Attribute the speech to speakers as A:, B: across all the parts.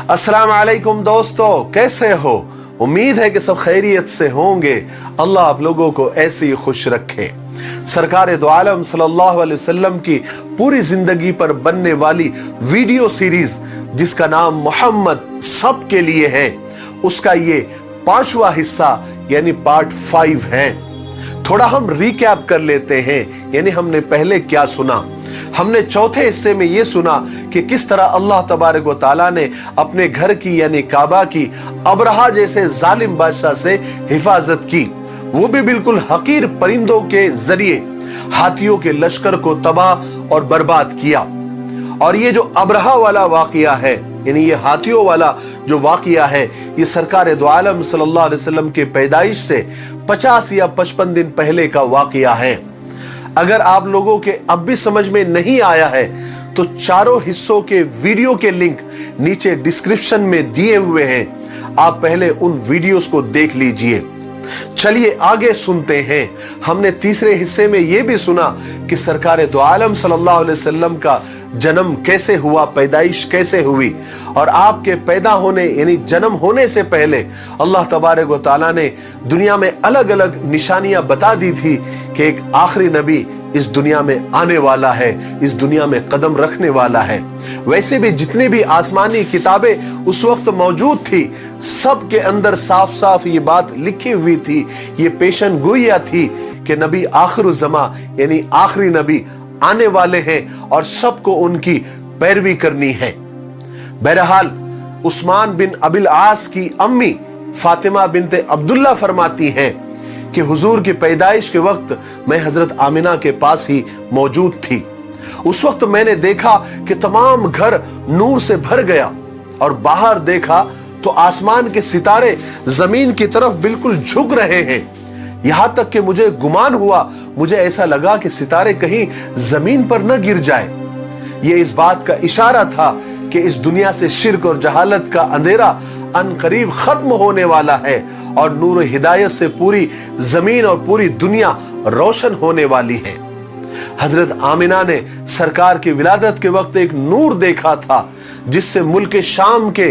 A: अस्सलाम वालेकुम दोस्तों, कैसे हो? उम्मीद है कि सब खैरियत से होंगे। अल्लाह आप लोगों को ऐसे ही खुश रखे। सरकार दो आलम सल्लल्लाहु अलैहि वसल्लम की पूरी जिंदगी पर बनने वाली वीडियो सीरीज जिसका नाम मोहम्मद सब के लिए है, उसका ये 5वां हिस्सा यानी पार्ट 5 है। थोड़ा हम रिकैप कर लेते हैं, यानी हमने पहले क्या सुना। हमने चौथे हिस्से में यह सुना कि किस तरह अल्लाह तबारक व तआला ने अपने घर की यानी काबा की अबरहा जैसे जालिम बादशाह से हिफाजत की, वो भी बिल्कुल हकीर परिंदों के जरिए हाथियों के लश्कर को तबाह और बर्बाद किया। और ये जो अबरहा वाला वाकया है, यानी ये हाथियों वाला जो वाकया है, ये सरकार दो आलम सल्लल्लाहु अलैहि वसल्लम के पैदाइश से 50 या 55 दिन पहले का वाकया है। अगर आप लोगों के अब भी समझ में नहीं आया है तो चारों हिस्सों के वीडियो के लिंक नीचे डिस्क्रिप्शन में दिए हुए हैं, आप पहले उन वीडियोस को देख लीजिए। चलिए आगे सुनते हैं। हमने तीसरे हिस्से में यह भी सुना कि सरकार दो आलम सल्लल्लाहु अलैहि वसल्लम का जन्म कैसे हुआ, पैदाइश कैसे हुई, और आपके पैदा होने यानी जन्म होने से पहले अल्लाह तबारक व तआला ने दुनिया में अलग अलग निशानियां बता दी थी कि एक आखिरी नबी इस दुनिया में आने वाला है, इस दुनिया में कदम रखने वाला है। वैसे भी जितनी भी आसमानी किताबें उस वक्त मौजूद थी, सब के अंदर साफ साफ ये बात लिखी हुई थी, ये पेशन गोइया थी कि नबी आखिरुज़्ज़मा यानी आखिरी नबी आने वाले हैं और सबको उनकी पैरवी करनी है। बहरहाल उस्मान बिन अबिल आस की अम्मी फातिमा बिनते अब्दुल्ला फरमाती हैं कि हुजूर की पैदाइश के वक्त मैं हजरत आमिना के पास ही मौजूद थी। उस वक्त मैंने देखा कि तमाम घर नूर से भर गया और बाहर देखा तो आसमान के सितारे जमीन की तरफ बिल्कुल झुक रहे हैं। यहां तक कि मुझे गुमान हुआ, मुझे ऐसा लगा कि सितारे कहीं जमीन पर न गिर जाए। यह इस बात का इशारा था कि इस दुनिया से शिर्क और जहालत का अंधेरा अनकरीब खत्म होने वाला है और नूर हिदायत से पूरी जमीन और पूरी दुनिया रोशन होने वाली है। हजरत आमिना ने सरकार की विलादत के वक्त एक नूर देखा था जिससे मुल्क शाम के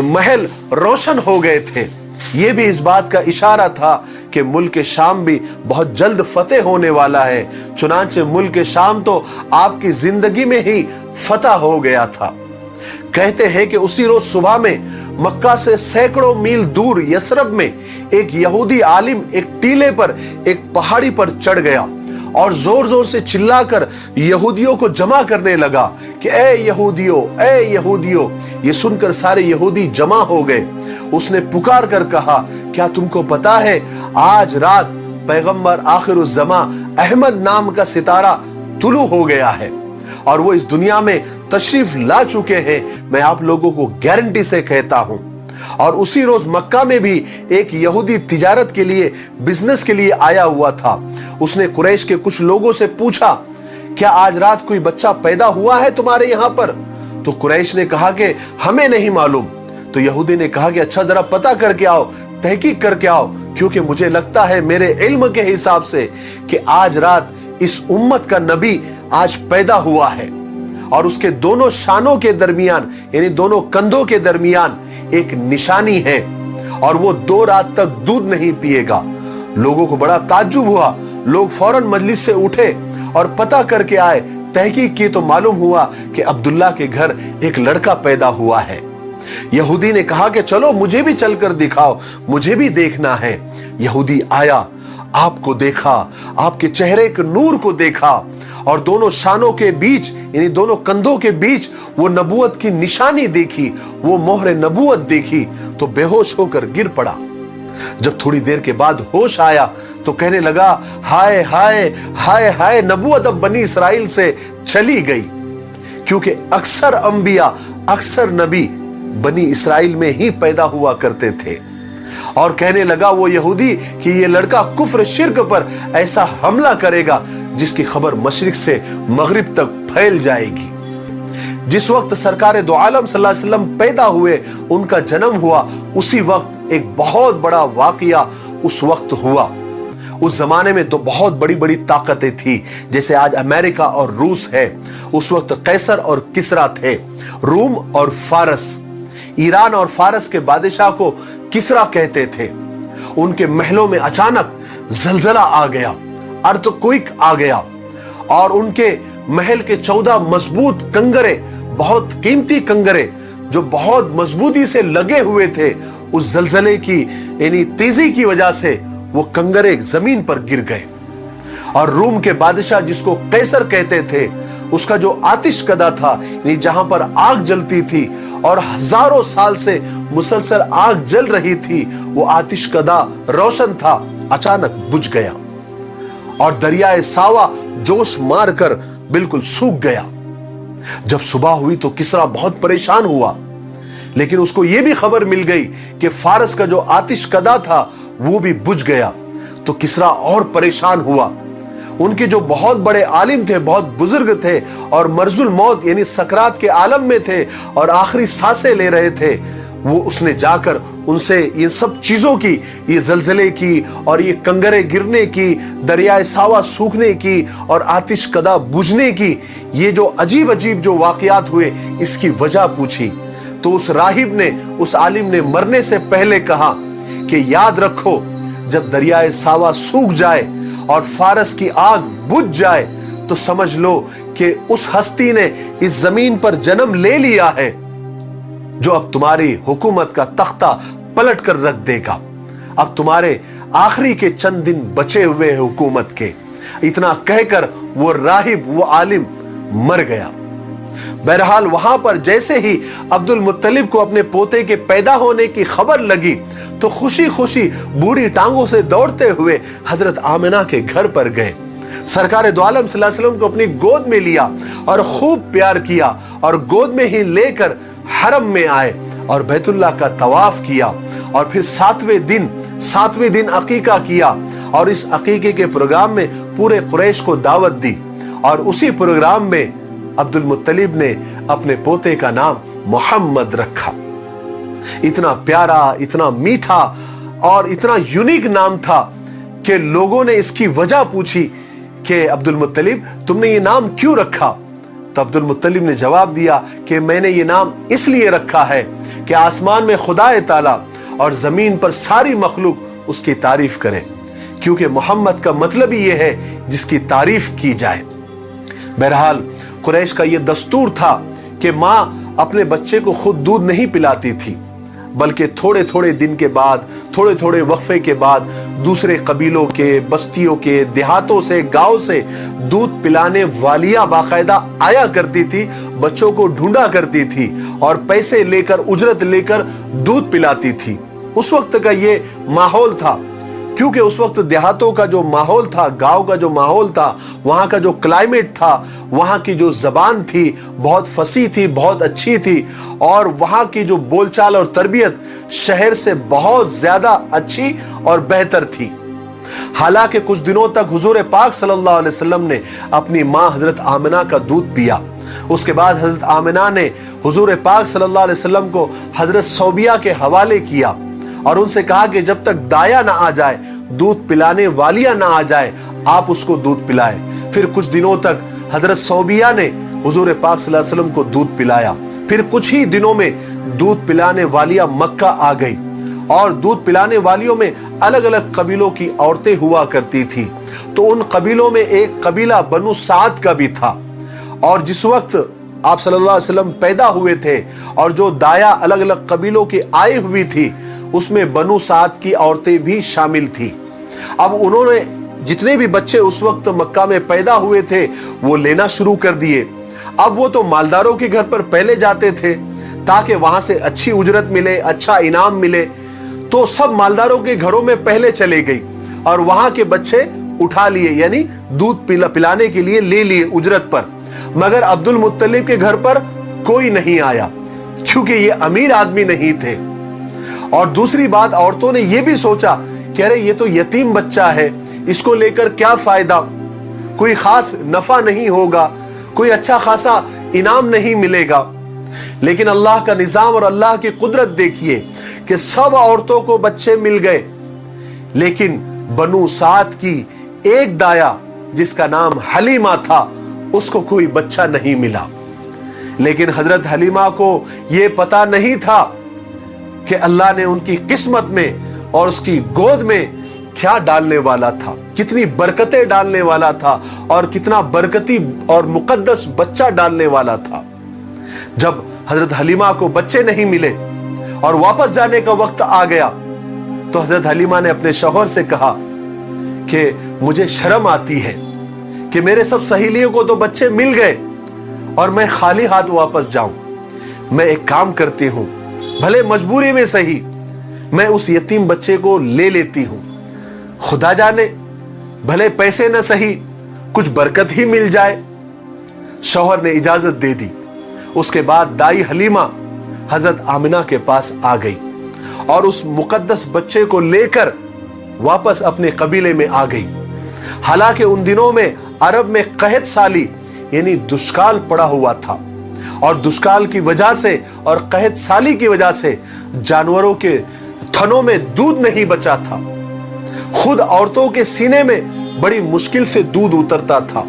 A: महल रोशन हो गए थे। यह भी इस बात का इशारा था कि मुल्क शाम भी बहुत जल्द फतेह होने वाला है। चुनांचे मुल्क शाम तो आपकी जिंदगी में ही फतह हो गया था। कहते हैं कि उसी रोज सुबह में मक्का से सैकड़ों मील दूर यसरब में एक यहूदी आलिम एक टीले पर एक पहाड़ी पर चढ़ गया और जोर जोर से चिल्लाकर यहूदियों को जमा करने लगा कि ए यहूदियों, ए यहूदियों। ये सुनकर सारे यहूदी जमा हो गए। उसने पुकार कर कहा, क्या तुमको पता है आज रात पैगंबर आखिरुज़्ज़मा अहमद नाम का सितारा तुलू हो गया है और वो इस दुनिया में तशरीफ ला चुके हैं। मैं आप लोगों को गारंटी से कहता हूं। और उसी रोज मक्का में भी एक यहूदी तिजारत के लिए, बिजनेस के लिए आया हुआ था। उसने कुरैश के कुछ लोगों से पूछा, क्या आज रात कोई बच्चा पैदा हुआ है तुम्हारे यहां पर? तो कुरैश ने कहा कि हमें नहीं मालूम। तो यहूदी ने कहा कि अच्छा जरा पता करके आओ, तहकीक करके आओ, क्योंकि मुझे लगता है मेरे इल्म के हिसाब से कि आज रात इस उम्मत का नबी आज पैदा हुआ है। और उसके दोनों शानों के दरमियान यानी दोनों कंधों के दरमियान एक निशानी है और वो 2 रात तक दूध नहीं पिएगा। लोगों को बड़ा ताज्जुब हुआ। लोग फौरन मजलिस से उठे और पता करके आए। तहकीक की तो मालूम हुआ कि अब्दुल्ला के घर एक लड़का पैदा हुआ है। यहूदी ने कहा कि चलो मुझे भी चलकर दिखाओ, मुझे भी देखना है। यहूदी आया, आपको देखा, आपके चेहरे के नूर को देखा और दोनों शानों के बीच यानी दोनों कंधों के बीच वो नबूवत की निशानी देखी, वो मोहर नबूवत देखी तो बेहोश होकर गिर पड़ा। जब थोड़ी देर के बाद होश आया तो कहने लगा, हाय हाय हाय हाय, नबूवत अब बनी इसराइल से चली गई। क्योंकि अक्सर अंबिया, अक्सर नबी बनी इसराइल में ही पैदा हुआ करते थे। और कहने लगा वो यहूदी कि ये लड़का कुफ्र शिर्क पर ऐसा हमला करेगा जिसकी खबर मशरिक से मगरिब तक फैल जाएगी। जिस वक्त सरकार दो आलम सल्लल्लाहु अलैहि वसल्लम पैदा हुए, उनका जन्म हुआ, उसी वक्त एक बहुत बड़ा वाकया उस वक्त हुआ। उस जमाने में तो बहुत बड़ी बड़ी ताकतें थी, जैसे आज अमेरिका और रूस है। उस वक्त कैसर और किसरा थे, रूम और फारस। ईरान और फारस के बादशाह को किसरा कहते थे। उनके महलों में अचानक जलजला आ गया, अर्थक्वेक आ गया और उनके महल के 14 मजबूत कंगरे, बहुत कीमती कंगरे जो बहुत मजबूती से लगे हुए थे, उस जलजले की यानी तेजी की वजह से वो कंगरे जमीन पर गिर गए। और रूम के बादशाह जिसको कैसर कहते थे, उसका जो आतिश कदा था यानी जहां पर आग जलती थी और हजारों साल से मुसलसल आग जल रही थी, वो आतिश कदा रोशन था, अचानक बुझ गया और दरियाए सावा जोश मारकर बिल्कुल सूख गया। जब सुबह हुई तो किसरा बहुत परेशान हुआ, लेकिन उसको यह भी खबर मिल गई कि फारस का जो आतिश कदा था वो भी बुझ गया। तो किसरा और परेशान हुआ। उनके जो बहुत बड़े आलिम थे, बहुत बुजुर्ग थे और मर्जुल मौत यानी सकरात के आलम में थे और आखिरी सांसें ले रहे थे, वो उसने जाकर उनसे ये सब चीजों की, ये जलजले की और ये कंगरे गिरने की, दरियाए सावा सूखने की और आतिश कदा बुझने की, ये जो अजीब अजीब जो वाकयात हुए, इसकी वजह पूछी। तो उस राहिब ने, उस आलिम ने मरने से पहले कहा कि याद रखो, जब दरियाए सावा सूख जाए और फारस की आग बुझ जाए तो समझ लो कि उस हस्ती ने इस जमीन पर जन्म ले लिया है जो अब तुम्हारी हुकूमत का तख्ता पलट कर रख देगा। अब तुम्हारे आखिरी के चंद दिन बचे हुए हैं हुकूमत के। इतना कहकर वो राहिब, वो आलिम मर गया। बहरहाल वहां पर जैसे ही अब्दुल मुत्तलिब को अपने पोते के पैदा होने की खबर लगी तो खुशी खुशी बूढ़ी टांगों से दौड़ते हुए हजरत आमिना के घर पर गए। सरकार दो आलम सल्लल्लाहु अलैहि वसल्लम को अपनी गोद में लिया और खूब प्यार किया और गोद में ही लेकर हरम में आए और बैतुल्लाह का तवाफ किया और फिर सातवें दिन अकीका किया और इस अकीके के प्रोग्राम में पूरे कुरैश को दावत दी और उसी प्रोग्राम में अब्दुल मुत्तलिब ने अपने पोते का नाम मोहम्मद रखा। इतना प्यारा, इतना मीठा और इतना यूनिक नाम था कि लोगों ने इसकी वजह पूछी कि अब्दुल मुत्तलिब तुमने ये नाम क्यों रखा। तो अब्दुल मुत्तलिब ने जवाब दिया कि मैंने ये नाम इसलिए रखा है कि आसमान में खुदाए ताला और जमीन पर सारी मखलूक उसकी तारीफ करें, क्योंकि मोहम्मद का मतलब ही यह है जिसकी तारीफ की जाए। बहरहाल कुरैश का यह दस्तूर था कि माँ अपने बच्चे को खुद दूध नहीं पिलाती थी, बल्कि थोड़े थोड़े दिन के बाद, थोड़े थोड़े वक्फे के बाद दूसरे कबीलों के, बस्तियों के, देहातों से, गांव से दूध पिलाने वालियां बाकायदा आया करती थी, बच्चों को ढूंढा करती थी और पैसे लेकर, उजरत लेकर दूध पिलाती थी। उस वक्त का ये माहौल था, क्योंकि उस वक्त देहातों का जो माहौल था, गांव का जो माहौल था, वहां का जो क्लाइमेट था, वहां की जो जबान थी बहुत फसी थी, बहुत अच्छी थी और वहां की जो बोलचाल और तरबियत शहर से बहुत ज्यादा अच्छी और बेहतर थी। हालांकि कुछ दिनों तक हुजूर पाक सल्लल्लाहु अलैहि वसल्लम ने अपनी मां हजरत आमिना का दूध पिया। उसके बाद हजरत आमिना ने हुजूर पाक सल्लल्लाहु अलैहि वसल्लम को हजरत सौबिया के हवाले किया और उनसे कहा कि जब तक दाया ना आ जाए, दूध पिलाने वालियां ना आ जाए, आप उसको दूध पिलाएं। फिर कुछ दिनों तक हजरत सौबिया ने हुजूर पाक सल्लल्लाहु अलैहि वसल्लम को दूध पिलाया। फिर कुछ ही दिनों में दूध पिलाने वालियां मक्का आ गई और दूध पिलाने वालियों में अलग अलग कबीलों की औरतें हुआ करती थी। तो उन कबीलों में एक कबीला बनु साद का भी था और जिस वक्त आप सल्लल्लाहु अलैहि वसल्लम पैदा हुए थे और जो दाया अलग अलग कबीलों की आई हुई थी, उसमें बनु साद की औरतें भी शामिल थी। अब उन्होंने जितने भी बच्चे उस वक्त मक्का में पैदा हुए थे वो लेना शुरू कर दिए। अब वो तो मालदारों के घर पर पहले जाते थे ताकि वहां से अच्छी उजरत मिले, अच्छा इनाम मिले। तो सब मालदारों के घरों में पहले चले गई और वहां के बच्चे उठा लिए, यानी दूध पिलाने के लिए ले लिए उजरत पर। मगर अब्दुल मुत्तलिब के घर पर कोई नहीं आया क्योंकि ये अमीर आदमी नहीं थे। और दूसरी बात, औरतों ने यह भी सोचा कि अरे ये तो यतीम बच्चा है, इसको लेकर क्या फायदा, कोई खास नफा नहीं होगा, कोई अच्छा खासा इनाम नहीं मिलेगा। लेकिन अल्लाह का निजाम और अल्लाह की कुदरत देखिए कि सब औरतों को बच्चे मिल गए, लेकिन बनु साद की एक दाया जिसका नाम हलीमा था, उसको कोई बच्चा नहीं मिला। लेकिन हजरत हलीमा को यह पता नहीं था کہ اللہ ने उनकी किस्मत में और उसकी गोद में क्या डालने वाला था, कितनी बरकतें डालने वाला था और कितना बरकती और मुकद्दस बच्चा डालने वाला था। जब हजरत हलीमा को बच्चे नहीं मिले और वापस जाने का वक्त आ गया तो हजरत हलीमा ने अपने शौहर से कहा कि मुझे शर्म आती है कि मेरे सब सहेलियों को तो बच्चे मिल गए और मैं खाली हाथ वापस जाऊं। मैं एक काम करती हूं, भले मजबूरी में सही मैं उस यतीम बच्चे को ले लेती हूं, खुदा जाने भले पैसे न सही कुछ बरकत ही मिल जाए। शौहर ने इजाजत दे दी। उसके बाद दाई हलीमा हजरत आमिना के पास आ गई और उस मुकद्दस बच्चे को लेकर वापस अपने कबीले में आ गई। हालांकि उन दिनों में अरब में कहत साली यानी दुष्काल पड़ा हुआ था और दुष्काल की वजह से और कहत साली की वजह से जानवरों के थनों में दूध नहीं बचा था। खुद औरतों के सीने में बड़ी मुश्किल से दूध उतरता था।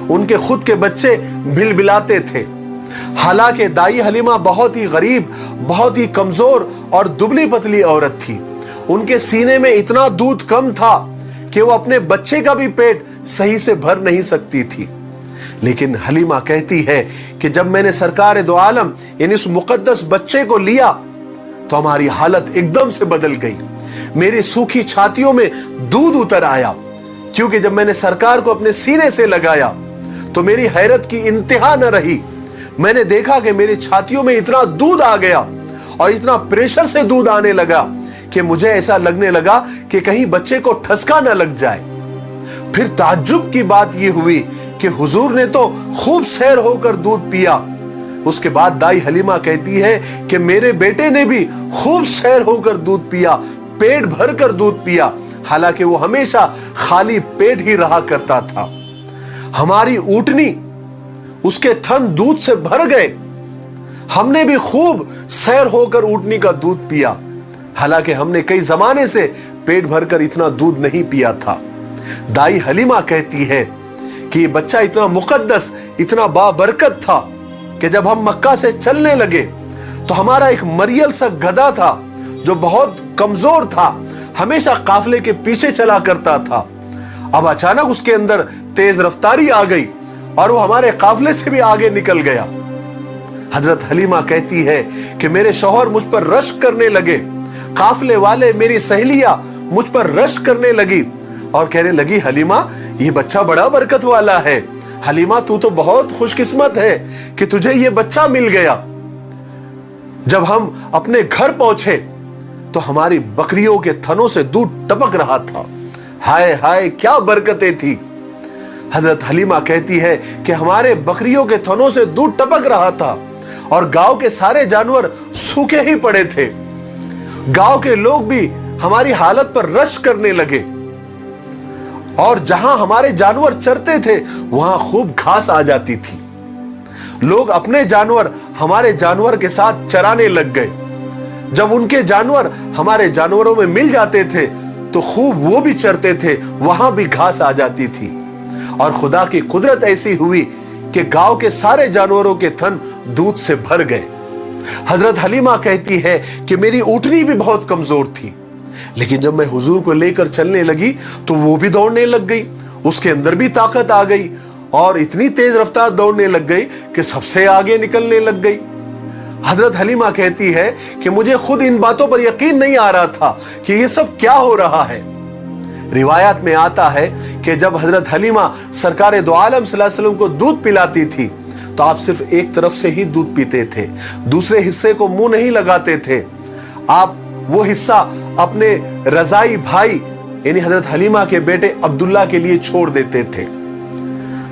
A: उनके खुद के बच्चे बिलबिलाते थे। हालांकि दाई हलीमा बहुत ही गरीब, बहुत ही कमजोर और दुबली पतली औरत थी। उनके सीने में इतना दूध कम था कि वो अपने बच्चे का भी पेट सही से भर नहीं सकती थी। लेकिन हलीमा कहती है कि जब मैंने सरकार दो आलम यानी उस मुकद्दस बच्चे को लिया तो हमारी हालत एकदम से बदल गई। मेरी सूखी छातियों में दूध उतर आया, क्योंकि जब मैंने सरकार को अपने सीने से लगाया तो मेरी हैरत की इंतहा न रही। मैंने देखा कि मेरी छातियों में इतना दूध आ गया और इतना प्रेशर से दूध आने लगा कि मुझे ऐसा लगने लगा कि कहीं बच्चे को ठसका न लग जाए। फिर ताज्जुब की बात यह हुई कि हुजूर ने तो खूब सैर होकर दूध पिया। उसके बाद दाई हलीमा कहती है कि मेरे बेटे ने भी खूब सैर होकर दूध पिया, पेट भर कर दूध पिया, हालांकि वो हमेशा खाली पेट ही रहा करता था। हमारी ऊँटनी, उसके थन दूध से भर गए। हमने भी खूब सैर होकर ऊँटनी का दूध पिया, हालांकि हमने कई जमाने से पेट भरकर इतना दूध नहीं पिया था। दाई हलीमा कहती है कि बच्चा इतना मुकद्दस, इतना बाबरकत था कि जब हम मक्का से चलने लगे तो हमारा एक मरियल सा गधा था जो बहुत कमजोर था, हमेशा काफले के पीछे चला करता था। अब अचानक उसके अंदर तेज रफ्तारी आ गई और वो हमारे काफले से भी आगे निकल गया। हजरत हलीमा कहती है कि मेरे शौहर मुझ पर रश्क करने लगे। काफले वाले, मेरी सहेलियां मुझ पर रश्क करने लगी और कहने लगी, हलीमा ये बच्चा बड़ा बरकत वाला है। हलीमा तू तो बहुत खुशकिस्मत है कि तुझे ये बच्चा मिल गया। जब हम अपने घर पहुंचे तो हमारी बकरियों के थनों से दूध टपक रहा था। हाय हाय क्या बरकतें थी। हजरत हलीमा कहती है कि हमारे बकरियों के थनों से दूध टपक रहा था और गांव के सारे जानवर सूखे ही पड़े थे। गांव के लोग भी हमारी हालत पर रश करने लगे और जहां हमारे जानवर चरते थे वहां खूब घास आ जाती थी। लोग अपने जानवर हमारे जानवर के साथ चराने लग गए। जब उनके जानवर हमारे जानवरों में मिल जाते थे तो खूब वो भी चरते थे, वहां भी घास आ जाती थी। और खुदा की कुदरत ऐसी हुई कि गांव के सारे जानवरों के थन दूध से भर गए। हजरत हलीमा कहती है कि मेरी ऊँटनी भी बहुत कमजोर थी, लेकिन जब मैं हुजूर को लेकर चलने लगी तो वो भी दौड़ने लग गई, उसके अंदर भी ताकत आ गई और इतनी तेज रफ्तार दौड़ने लग गई कि सबसे आगे निकलने लग गई। हजरत हलीमा कहती है कि मुझे खुद इन बातों पर यकीन नहीं आ रहा था कि ये सब क्या हो रहा है। रिवायत में आता है कि जब हजरत हलीमा सरकार दो आलम सल्लल्लाहु अलैहि वसल्लम को दूध पिलाती थी तो आप सिर्फ एक तरफ से ही दूध पीते थे, दूसरे हिस्से को मुंह नहीं लगाते थे। आप वो हिस्सा अपने रजाई भाई यानी हजरत हलीमा के बेटे अब्दुल्ला के लिए छोड़ देते थे।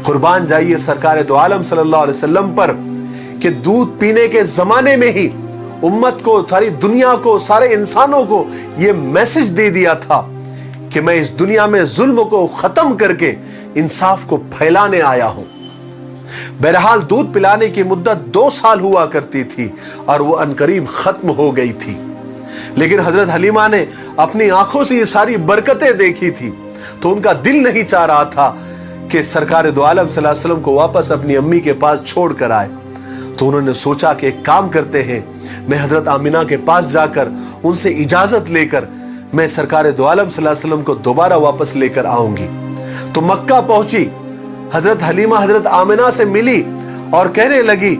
A: कुर्बान जाइए सरकार दो आलम सल्लल्लाहु अलैहि वसल्लम पर कि दूध पीने के जमाने में ही उम्मत को, सारी दुनिया को, सारे इंसानों को यह मैसेज दे दिया था कि मैं इस दुनिया में जुल्म को खत्म करके इंसाफ को फैलाने आया हूं। बहरहाल दूध पिलाने की मुद्दत 2 साल हुआ करती थी और वो अनकरीब खत्म हो गई थी। लेकिन हजरत हलीमा ने अपनी आंखों से ये सारी बरकतें देखी थी तो उनका दिल नहीं चाह रहा था कि सरकार दो आलम सल्लल्लाहु अलैहि वसल्लम को वापस अपनी अम्मी के पास छोड़ कर आए। तो उन्होंने सोचा कि एक काम करते हैं, मैं हजरत आमिना के पास जाकर उनसे इजाजत लेकर मैं सरकार दो आलम सल्लल्लाहु अलैहि वसल्लम को दोबारा वापस लेकर आऊंगी। तो मक्का पहुंची, हजरत हलीमा हजरत आमिना से मिली और कहने लगी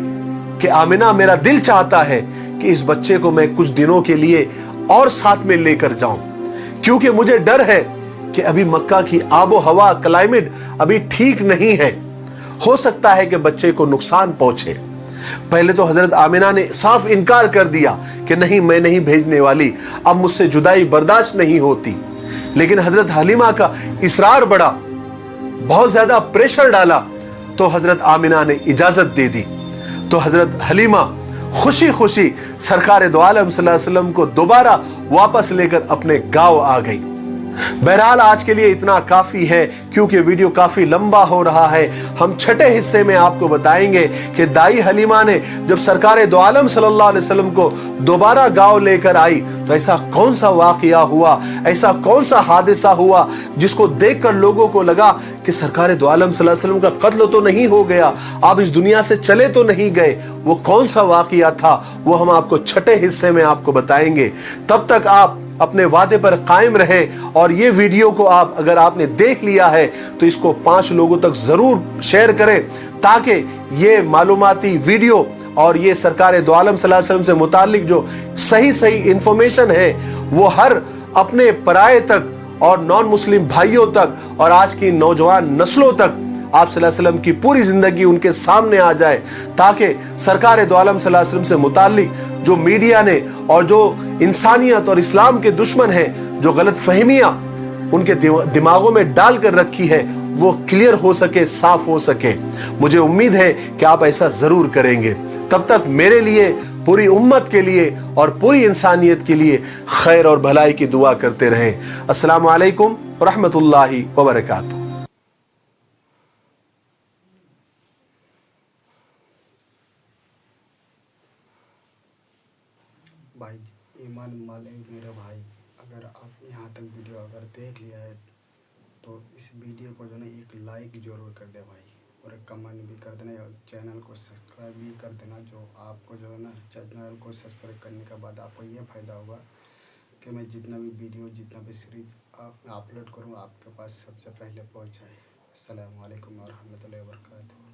A: कि आमिना, मेरा दिल चाहता है कि इस बच्चे को मैं कुछ दिनों के लिए और साथ में लेकर जाऊं, क्योंकि मुझे डर है कि अभी मक्का की आबो हवा, क्लाइमेट अभी ठीक नहीं है, हो सकता है कि बच्चे को नुकसान पहुंचे। पहले तो हजरत आमिना ने साफ इनकार कर दिया कि नहीं, मैं नहीं भेजने वाली, अब मुझसे जुदाई बर्दाश्त नहीं होती। लेकिन हजरत हलीमा का इसरार बढ़ा, बहुत ज्यादा प्रेशर डाला, तो हजरत आमिना ने इजाजत दे दी। तो हजरत हलीमा खुशी खुशी सरकार दो आलम सल्लल्लाहु अलैहि वसल्लम को दोबारा वापस लेकर अपने गांव आ गई। बहरहाल आज के लिए इतना काफी है, क्योंकि वीडियो काफी लंबा हो रहा है। हम छठे हिस्से में आपको बताएंगे कि दाई हलीमा ने जब सरकार दो आलम सल्लल्लाहु अलैहि वसल्लम को दोबारा गांव लेकर आई तो ऐसा कौन सा वाकया हुआ, ऐसा कौन सा हादसा हुआ जिसको देखकर लोगों को लगा कि सरकार दो आलम सल्लल्लाहु अलैहि वसल्लम का कत्ल तो नहीं हो गया, आप इस दुनिया से चले तो नहीं गए। वो कौन सा वाकया था, वो हम आपको छठे हिस्से में आपको बताएंगे। तब तक आप अपने वादे पर कायम रहे और ये वीडियो को आप अगर आपने देख लिया है तो इसको 5 लोगों तक जरूर शेयर करें, ताकि ये मालूमाती वीडियो और ये सरकार दो आलम सल्लल्लाहु अलैहि वसल्लम से मुतालिक जो सही इंफॉर्मेशन है वो हर अपने पराये तक और नॉन मुस्लिम भाइयों तक और आज की नौजवान नस्लों तक आप सल्लल्लाहु अलैहि वसल्लम की पूरी जिंदगी उनके सामने आ जाए, ताकि सरकार दो आलम सल्लल्लाहु अलैहि वसल्लम से मुतालिक जो मीडिया ने और जो इंसानियत और इस्लाम के दुश्मन हैं, जो गलत फहमियां उनके दिमागों में डाल कर रखी है, वो क्लियर हो सके, साफ हो सके। मुझे उम्मीद है कि आप ऐसा जरूर करेंगे। तब तक मेरे लिए, पूरी उम्मत के लिए और पूरी इंसानियत के लिए खैर और भलाई की दुआ करते रहें। अस्सलामु अलैकुम व रहमतुल्लाहि व बरकातहू।
B: भाई ईमान माले मेरे भाई, अगर आप यहाँ तक वीडियो अगर देख लिया है तो इस वीडियो को जो है एक लाइक जरूर कर दे भाई, और एक कमेंट भी कर देना और चैनल को सब्सक्राइब भी कर देना। जो आपको जो है ना चैनल को सब्सक्राइब करने के बाद आपको ये फ़ायदा होगा कि मैं जितना भी वीडियो, जितना भी सीरीज अपलोड करूँ आपके पास सबसे पहले पहुँच जाए। अस्सलामु अलैकुम व रहमतुल्लाहि व बरकातहू।